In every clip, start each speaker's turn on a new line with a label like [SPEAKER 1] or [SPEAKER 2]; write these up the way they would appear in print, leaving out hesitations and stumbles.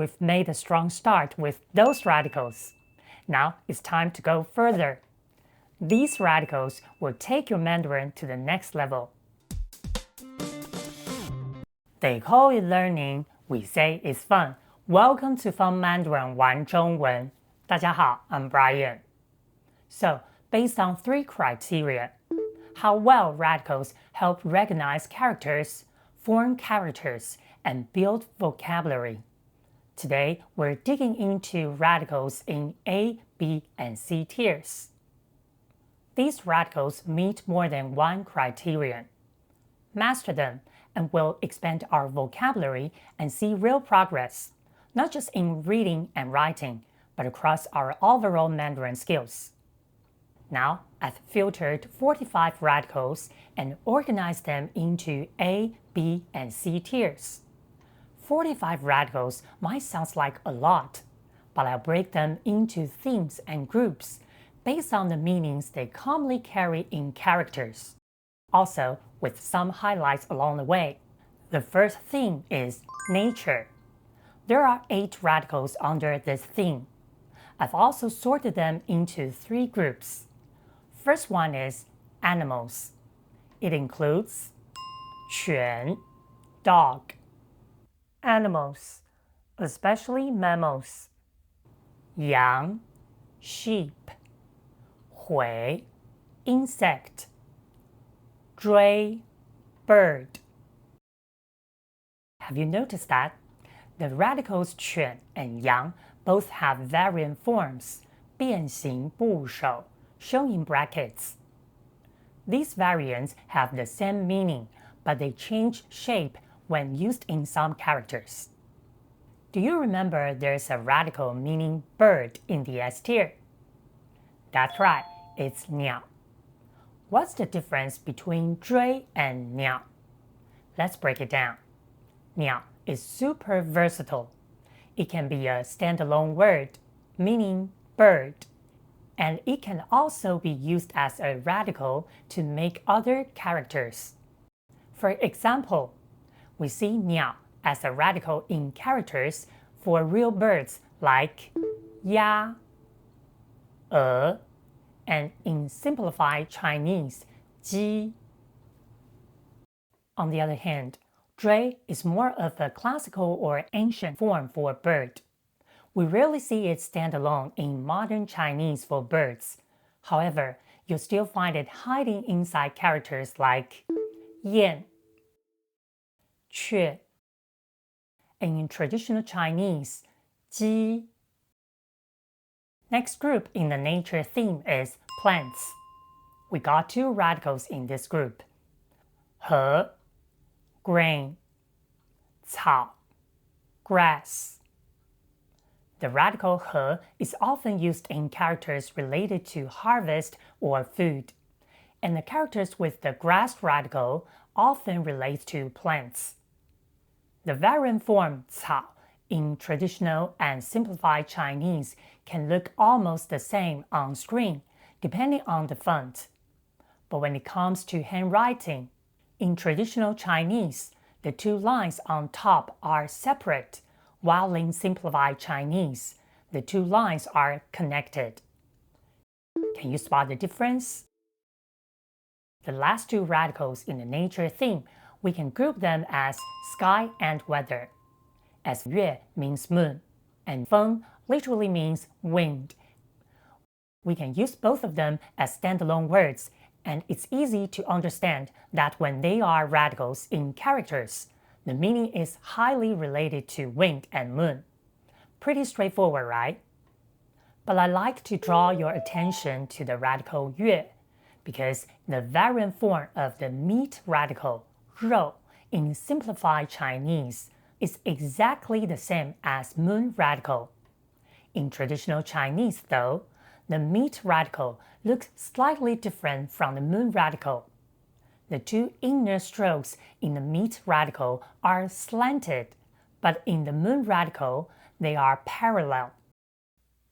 [SPEAKER 1] we've made a strong start with those radicals. Now it's time to go further. These radicals will take your Mandarin to the next level. They call it learning, we say it's fun. Welcome to Fun Mandarin 玩中文。大家好, I'm Bryan. So, based on 3 criteria, how well radicals help recognize characters, form characters, and build vocabulary. Today, we're digging into radicals in A, B, and C tiers. These radicals meet more than 1 criterion. Master them, and we'll expand our vocabulary and see real progress, not just in reading and writing, but across our overall Mandarin skills. Now, I've filtered 45 radicals and organized them into A, B, and C tiers. 45 radicals might sound like a lot, but I'll break them into themes and groups based on the meanings they commonly carry in characters. Also, with some highlights along the way. The first theme is nature. There are 8 radicals under this theme. I've also sorted them into 3 groups. First one is animals. It includes 犬, dog. Animals, especially mammals. 羊, sheep. 回, insect. 追, bird. Have you noticed that? The radicals 犬 and 羊 both have variant forms, 变形部首, shown in brackets. These variants have the same meaning, but they change shape when used in some characters. Do you remember there's a radical meaning bird in the S tier? That's right, it's 鸟. What's the difference between 追 and 鸟? Let's break it down. 鸟 is super versatile. It can be a standalone word, meaning bird, and it can also be used as a radical to make other characters. For example, we see 鸟 as a radical in characters for real birds like 鸭, 鹅, and in simplified Chinese, 鸡. On the other hand, 追 is more of a classical or ancient form for bird. We rarely see it stand alone in modern Chinese for birds. However, you'll still find it hiding inside characters like 雁, 雀, and in traditional Chinese, 鸡. Next group in the nature theme is plants. We got 2 radicals in this group. 禾, grain, 草, grass. The radical 禾 is often used in characters related to harvest or food, and the characters with the grass radical often relate to plants. The variant form 草 in traditional and simplified Chinese can look almost the same on screen, depending on the font. But when it comes to handwriting, in traditional Chinese, the 2 lines on top are separate, while in simplified Chinese, the 2 lines are connected. Can you spot the difference? The last 2 radicals in the nature theme, we can group them as sky and weather, as 月 means moon, and 风 literally means wind. We can use both of them as standalone words, and it's easy to understand that when they are radicals in characters, the meaning is highly related to wind and moon. Pretty straightforward, right? But I like to draw your attention to the radical 月, because the variant form of the meat radical, 肉, in simplified Chinese is exactly the same as moon radical. In traditional Chinese, though, the meat radical looks slightly different from the moon radical. The 2 inner strokes in the meat radical are slanted, but in the moon radical, they are parallel.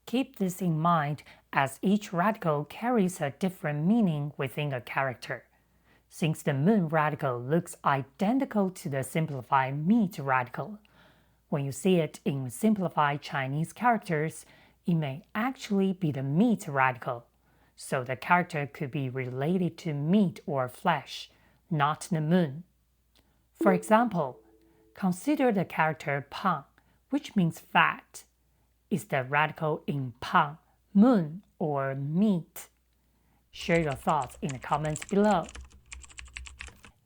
[SPEAKER 1] Keep this in mind as each radical carries a different meaning within a character. Since the moon radical looks identical to the simplified meat radical, When you see it in simplified Chinese characters, it may actually be the meat radical, so the character could be related to meat or flesh, not the moon. For example, consider the character 胖, which means fat. Is the radical in 胖 moon or meat? Share your thoughts in the comments below.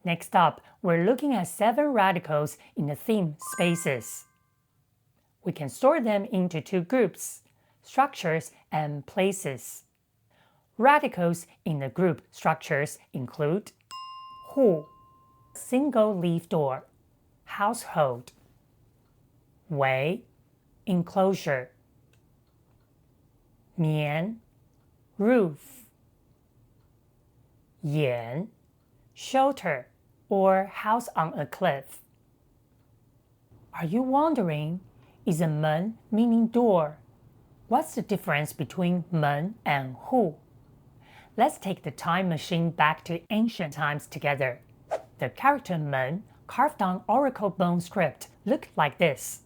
[SPEAKER 1] Next up, we're looking at 7 radicals in the theme spaces. We can sort them into 2 groups, structures and places. Radicals in the group structures include 户, single leaf door, household, 围, enclosure, 棉, roof, 檐, shelter or house on a cliff. Are you wondering, is a 门 meaning door? What's the difference between 门 and 户? Let's take the time machine back to ancient times together. The character 门, carved on oracle bone script, looked like this.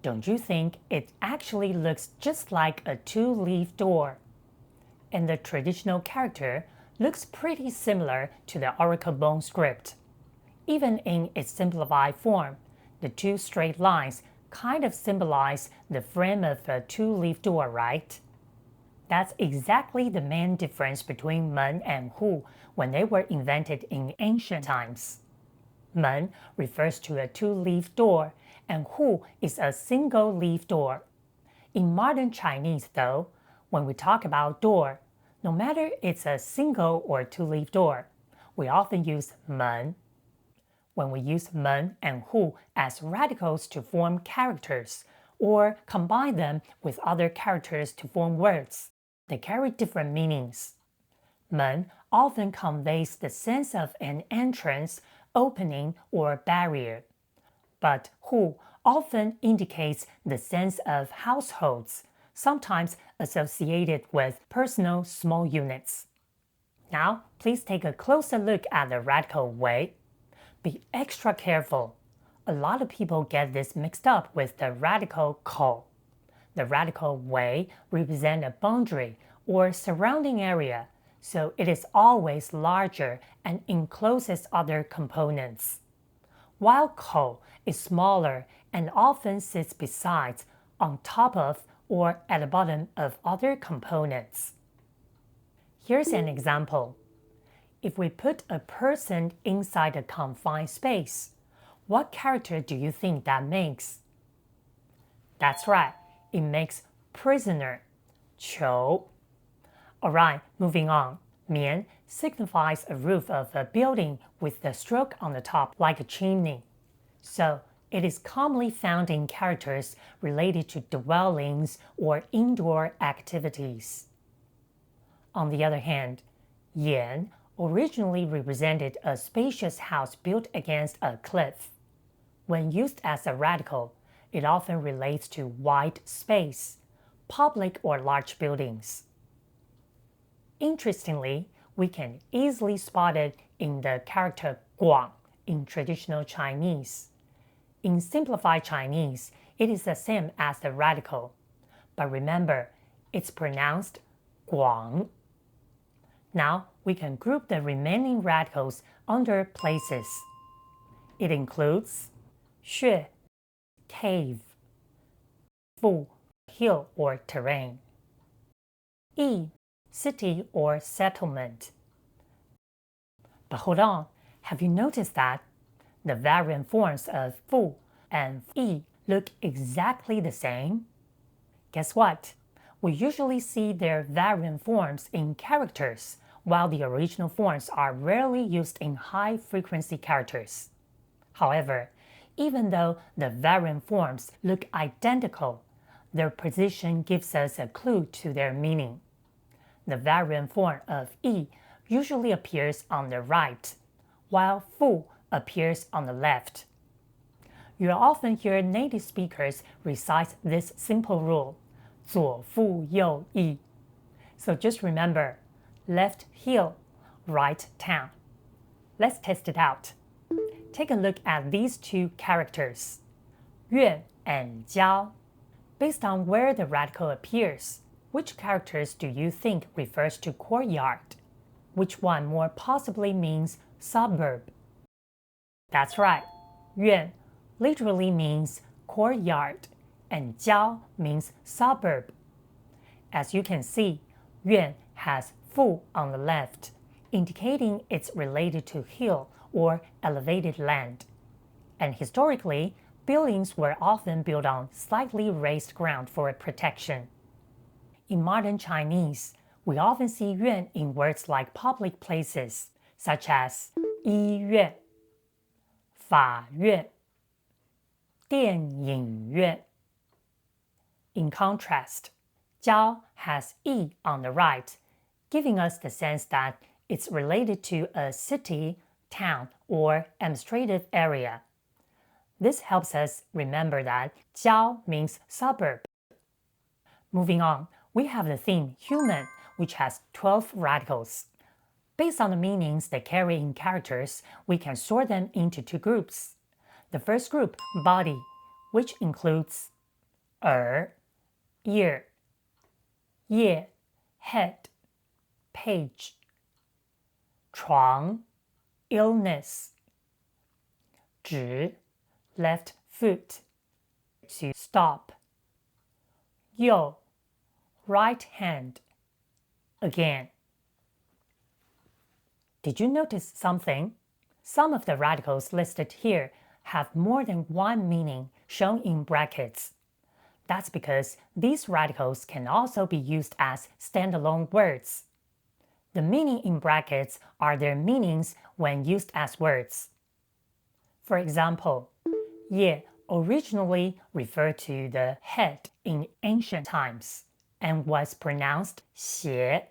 [SPEAKER 1] Don't you think it actually looks just like a 2-leaf door? And the traditional character looks pretty similar to the oracle bone script. Even in its simplified form, the 2 straight lines kind of symbolize the frame of a 2-leaf door, right? That's exactly the main difference between 门 and 户 when they were invented in ancient times. 门 refers to a 2-leaf door, and 户 is a single-leaf door. In modern Chinese, though, when we talk about door, no matter it's a single or 2-leaf door, we often use 门. When we use 门 and 户 as radicals to form characters, or combine them with other characters to form words, they carry different meanings. 门 often conveys the sense of an entrance, opening, or barrier, but 户 often indicates the sense of households, sometimes associated with personal small units. Now, please take a closer look at the radical 围. Be extra careful. A lot of people get this mixed up with the radical 口. The radical 围 represents a boundary or surrounding area, so it is always larger and encloses other components. While 口 is smaller and often sits beside, on top of, or at the bottom of other components. Here's an example. If we put a person inside a confined space, what character do you think that makes? That's right, it makes prisoner, 囚. Alright, moving on. 棉 signifies a roof of a building with the stroke on the top like a chimney. So, it is commonly found in characters related to dwellings or indoor activities. On the other hand, 檐 originally represented a spacious house built against a cliff. When used as a radical, it often relates to wide space, public or large buildings. Interestingly, we can easily spot it in the character 广 in traditional Chinese. In simplified Chinese, it is the same as the radical, but remember, it's pronounced 广. Now, we can group the remaining radicals under places. It includes 穴 cave, 腹 hill or terrain, 邑 city or settlement. But hold on, have you noticed that the variant forms of 腹 and 邑 look exactly the same? Guess what? We usually see their variant forms in characters, while the original forms are rarely used in high-frequency characters. However, even though the variant forms look identical, their position gives us a clue to their meaning. The variant form of 邑 usually appears on the right, while 腹 appears on the left. You'll often hear native speakers recite this simple rule, 左腹右翼. So just remember, left hill, right town. Let's test it out. Take a look at these 2 characters. 院 and 教. Based on where the radical appears, which characters do you think refers to courtyard? Which one more possibly means suburb? That's right. 院 literally means courtyard, and 郊 means suburb. As you can see, 院 has 父 on the left, indicating it's related to hill or elevated land. And historically, buildings were often built on slightly raised ground for protection. In modern Chinese, we often see 院 in words like public places, such as 医院、法院、电影院. In contrast, 郊 has 义 on the right, giving us the sense that it's related to a city, town, or administrative area. This helps us remember that 郊 means suburb. Moving on, we have the theme human, which has 12 radicals. Based on the meanings they carry in characters, we can sort them into two groups. The first group, body, which includes 耳 ear, 叶 head, page, 床 illness, 指 left foot, to stop, 右 right hand, again. Did you notice something? Some of the radicals listed here have more than one meaning shown in brackets. That's because these radicals can also be used as standalone words. The meaning in brackets are their meanings when used as words. For example, 叶 originally referred to the head in ancient times and was pronounced 斜.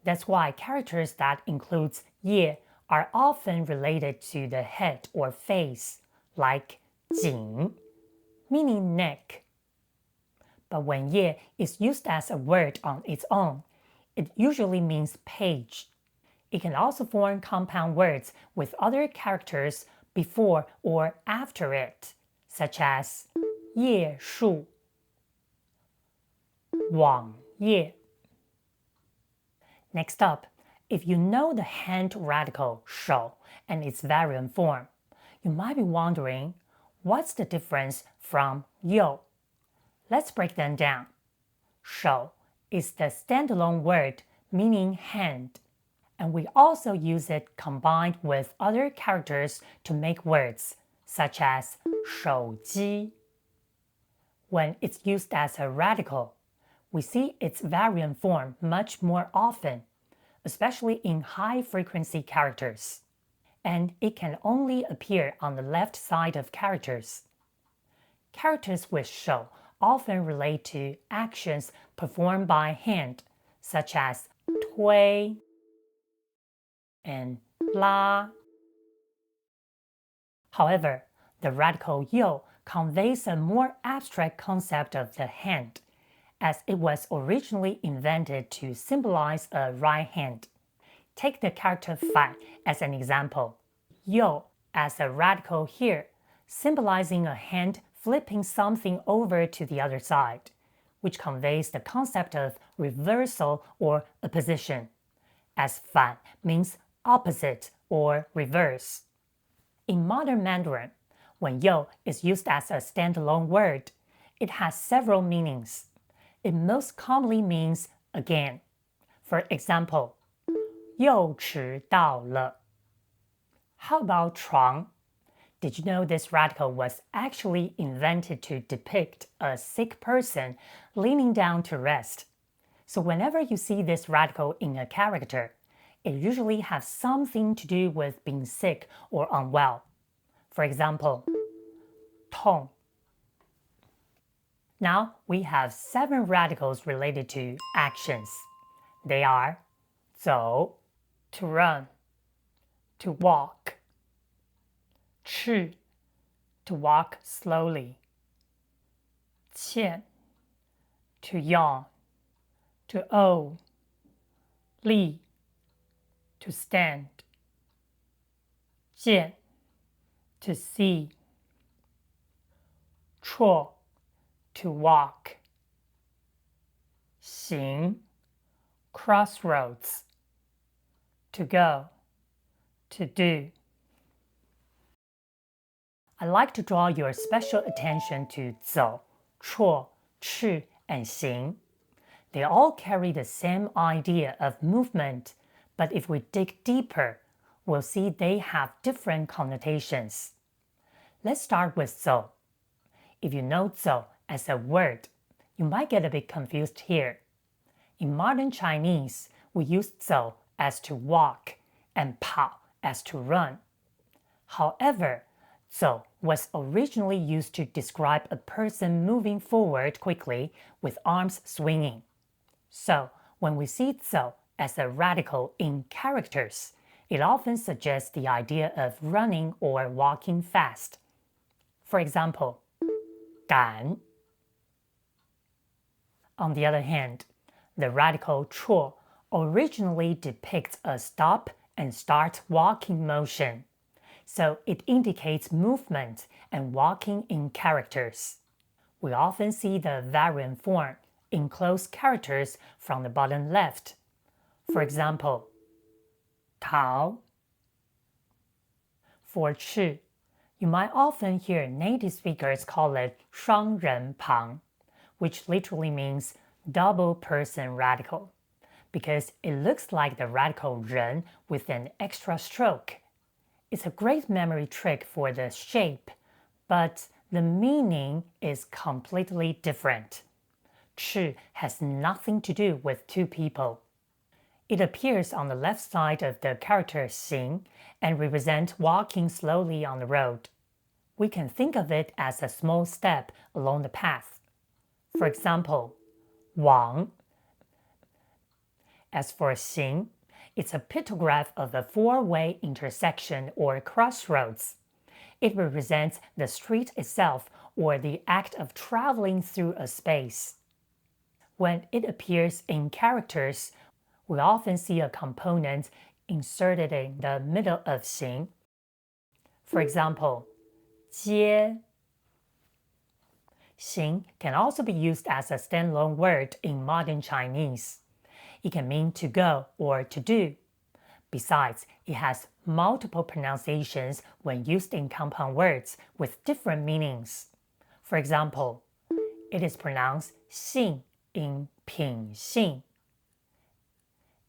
[SPEAKER 1] That's why characters that includes 叶 are often related to the head or face, like 颈, meaning neck. But when 叶 is used as a word on its own, it usually means page. It can also form compound words with other characters before or after it, such as 叶树, 网页. Next up, if you know the hand radical 手 and its variant form, you might be wondering, what's the difference from 右? Let's break them down. 手 is the standalone word meaning hand, and we also use it combined with other characters to make words, such as 手机. When it's used as a radical, we see its variant form much more often, especially in high-frequency characters, and it can only appear on the left side of characters. Characters with 手 often relate to actions performed by hand, such as 推 and 拉. However, the radical 右 conveys a more abstract concept of the hand, as it was originally invented to symbolize a right hand. Take the character 反 as an example. 右 as a radical here, symbolizing a hand flipping something over to the other side, which conveys the concept of reversal or opposition, as 反 means opposite or reverse. In modern Mandarin, when 右 is used as a standalone word, it has several meanings. It most commonly means again. For example, 又迟到了. How about 床? Did you know this radical was actually invented to depict a sick person leaning down to rest? So whenever you see this radical in a character, it usually has something to do with being sick or unwell. For example, 痛. Now we have 7 radicals related to actions. They are 走, to run, to walk, 吃, to walk slowly, 欠, to yawn, to owe, 立, to stand, 见, to see, 错 to walk, 行 crossroads, to go, to do. I'd like to draw your special attention to 走, 错, 去, and 行. They all carry the same idea of movement, but if we dig deeper, we'll see they have different connotations. Let's start with 走. If you know 走 as a word, you might get a bit confused here. In modern Chinese, we use 走 as to walk and 跑 as to run. However, 走 was originally used to describe a person moving forward quickly with arms swinging. So, when we see 走 as a radical in characters, it often suggests the idea of running or walking fast. For example, 赶. On the other hand, the radical 错 originally depicts a stop and start walking motion, so it indicates movement and walking in characters. We often see the variant form in closed characters from the bottom left. For example, 逃. For 去, you might often hear native speakers call it 双人旁, which literally means double person radical, because it looks like the radical 人 with an extra stroke. It's a great memory trick for the shape, but the meaning is completely different. 去 has nothing to do with two people. It appears on the left side of the character 行 and represents walking slowly on the road. We can think of it as a small step along the path. For example, 往. As for 行, it's a pictograph of a four-way intersection or crossroads. It represents the street itself or the act of traveling through a space. When it appears in characters, we often see a component inserted in the middle of 行. For example, 接. 行 can also be used as a standalone word in modern Chinese. It can mean to go or to do. Besides, it has multiple pronunciations when used in compound words with different meanings. For example, it is pronounced 信 in 品性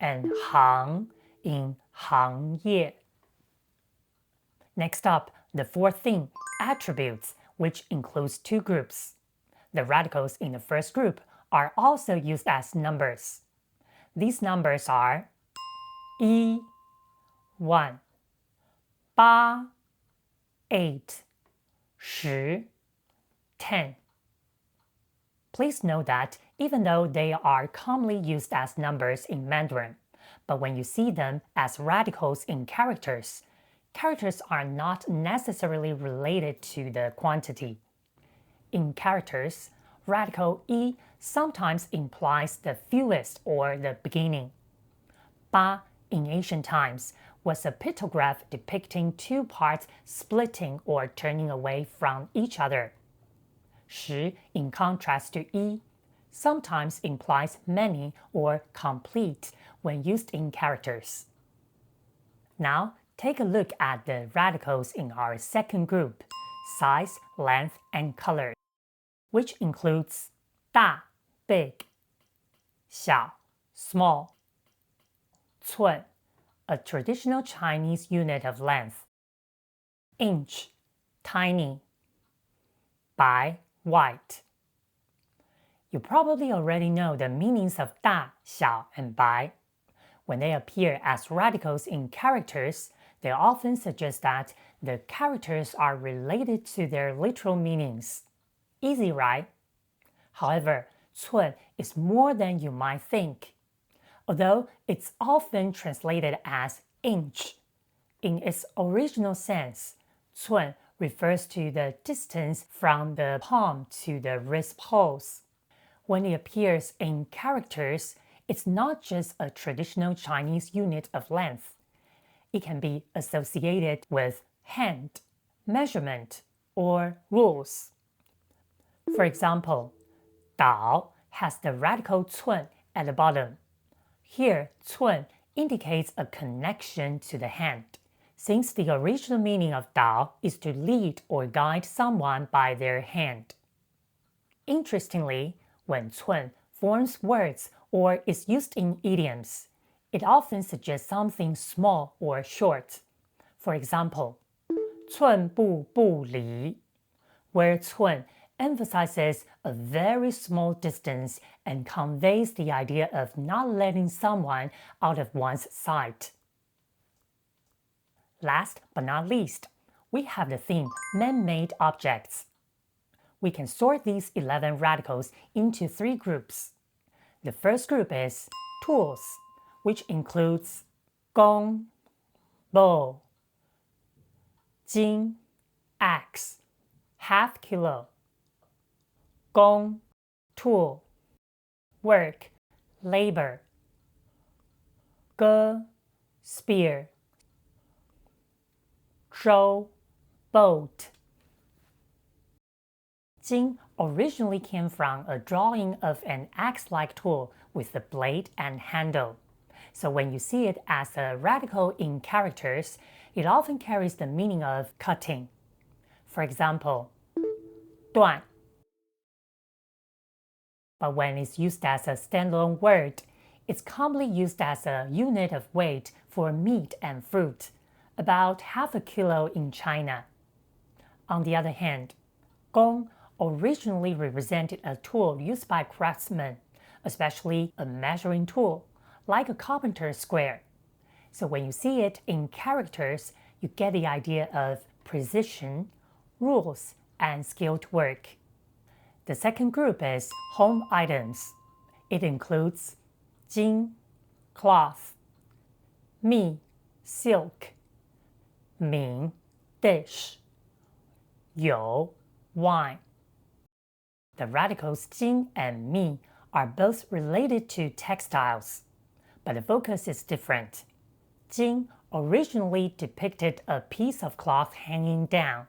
[SPEAKER 1] and 行 in 行业. Next up, the fourth thing, attributes, which includes two groups. The radicals in the first group are also used as numbers. These numbers are 1, 1, 8, 8, 10, 10. Please note that even though they are commonly used as numbers in Mandarin, but when you see them as radicals in characters, characters are not necessarily related to the quantity. In characters, radical 一 sometimes implies the fewest or the beginning. 八 in ancient times was a pictograph depicting two parts splitting or turning away from each other. 10, in contrast to 一, sometimes implies many or complete when used in characters. Now, take a look at the radicals in our second group, size, length, and color, which includes 大 big, 小 small, 寸 a traditional Chinese unit of length, inch tiny, 白 white. You probably already know the meanings of 大, 小, and 白. When they appear as radicals in characters, they often suggest that the characters are related to their literal meanings. Easy, right? However, 寸 is more than you might think. Although it's often translated as inch, in its original sense, 寸 refers to the distance from the palm to the wrist pulse. When it appears in characters, it's not just a traditional Chinese unit of length. It can be associated with hand, measurement, or rules. For example, 岛 has the radical 寸 at the bottom. Here, 寸 indicates a connection to the hand, since the original meaning of 岛 is to lead or guide someone by their hand. Interestingly, when 寸 forms words or is used in idioms, it often suggests something small or short. For example, 寸步不离, where 寸emphasizes a very small distance and conveys the idea of not letting someone out of one's sight. Last but not least, we have the theme man-made objects. We can sort these 11 radicals into 3 groups. The first group is tools, which includes 弓, bow, 斤, axe, half kilo, 弓, tool, work, labor, 戈, spear, 舟, boat. 斤 originally came from a drawing of an axe-like tool with a blade and handle. So when you see it as a radical in characters, it often carries the meaning of cutting. For example, 断. But when it's used as a standalone word, it's commonly used as a unit of weight for meat and fruit, about half a kilo in China. On the other hand, 弓 originally represented a tool used by craftsmen, especially a measuring tool, like a carpenter's square. So when you see it in characters, you get the idea of precision, rules, and skilled work. The second group is home items. It includes 金, cloth, 蜜, silk, 名, dish, 有, wine. The radicals 金 and 蜜 are both related to textiles, but the focus is different. 金 originally depicted a piece of cloth hanging down,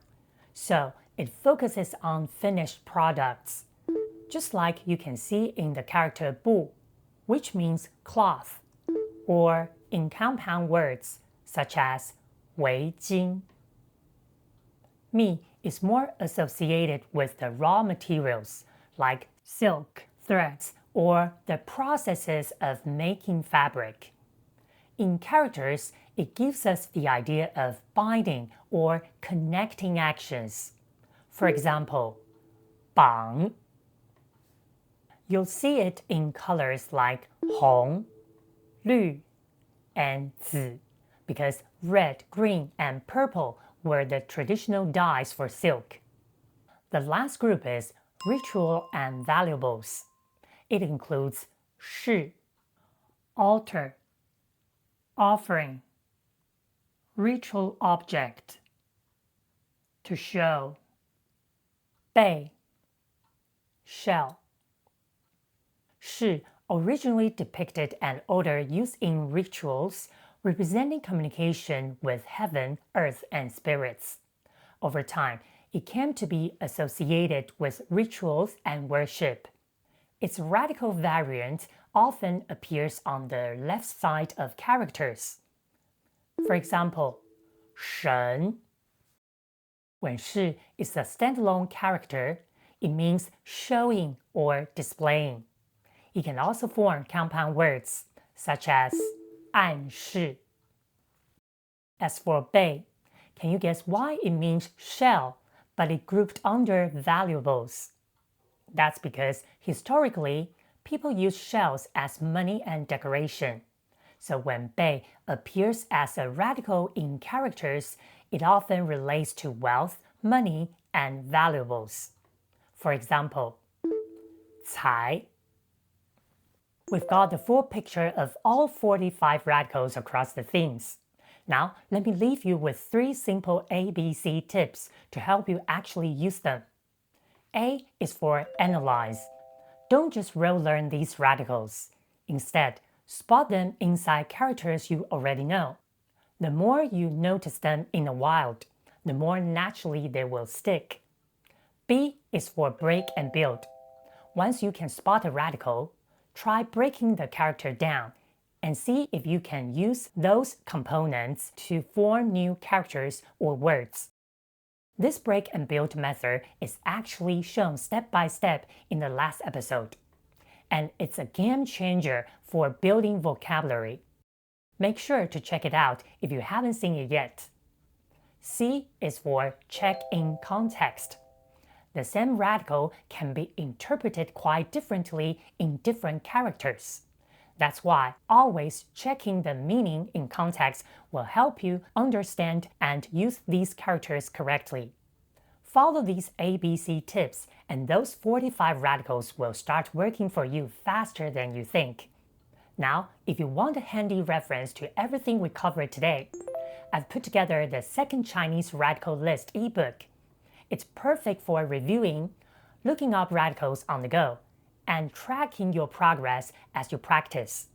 [SPEAKER 1] so it focuses on finished products, just like you can see in the character 布, which means cloth, or in compound words such as 围巾. 蜜 is more associated with the raw materials like silk, threads, or the processes of making fabric. In characters, it gives us the idea of binding or connecting actions. For example, 绑. You'll see it in colors like 红, 绿, and 紫, because red, green, and purple were the traditional dyes for silk. The last group is ritual and valuables. It includes 饰, altar, offering, ritual object, to show, 背, shell. 饰 originally depicted an odor used in rituals representing communication with heaven, earth, and spirits. Over time, it came to be associated with rituals and worship. Its radical variant often appears on the left side of characters. For example, 神. When 饰 is a standalone character, it means showing or displaying. It can also form compound words, such as 暗示. As for 背, can you guess why it means shell, but it grouped under valuables? That's because historically, people used shells as money and decoration. So when 背 appears as a radical in characters, it often relates to wealth, money, and valuables. For example, 财. We've got the full picture of all 45 radicals across the themes. Now, let me leave you with 3 simple ABC tips to help you actually use them. A is for analyze. Don't just rote-learn these radicals. Instead, spot them inside characters you already know. The more you notice them in the wild, the more naturally they will stick. B is for break and build. Once you can spot a radical, try breaking the character down and see if you can use those components to form new characters or words. This break and build method is actually shown step by step in the last episode, and it's a game changer for building vocabulary. Make sure to check it out if you haven't seen it yet. C is for check in context. The same radical can be interpreted quite differently in different characters. That's why always checking the meaning in context will help you understand and use these characters correctly. Follow these ABC tips and those 45 radicals will start working for you faster than you think. Now, if you want a handy reference to everything we covered today, I've put together the Second Chinese Radical List ebook. It's perfect for reviewing, looking up radicals on the go, and tracking your progress as you practice.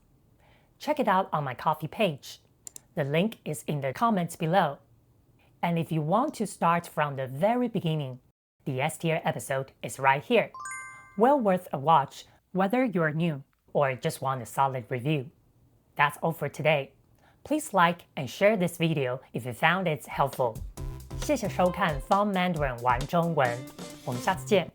[SPEAKER 1] Check it out on my Ko-fi page. The link is in the comments below. And if you want to start from the very beginning, the S-tier episode is right here. Well worth a watch whether you're new or just want a solid review. That's all for today. Please like and share this video if you found it helpful. 谢谢收看 Fun Mandarin 玩中文，我们下次见。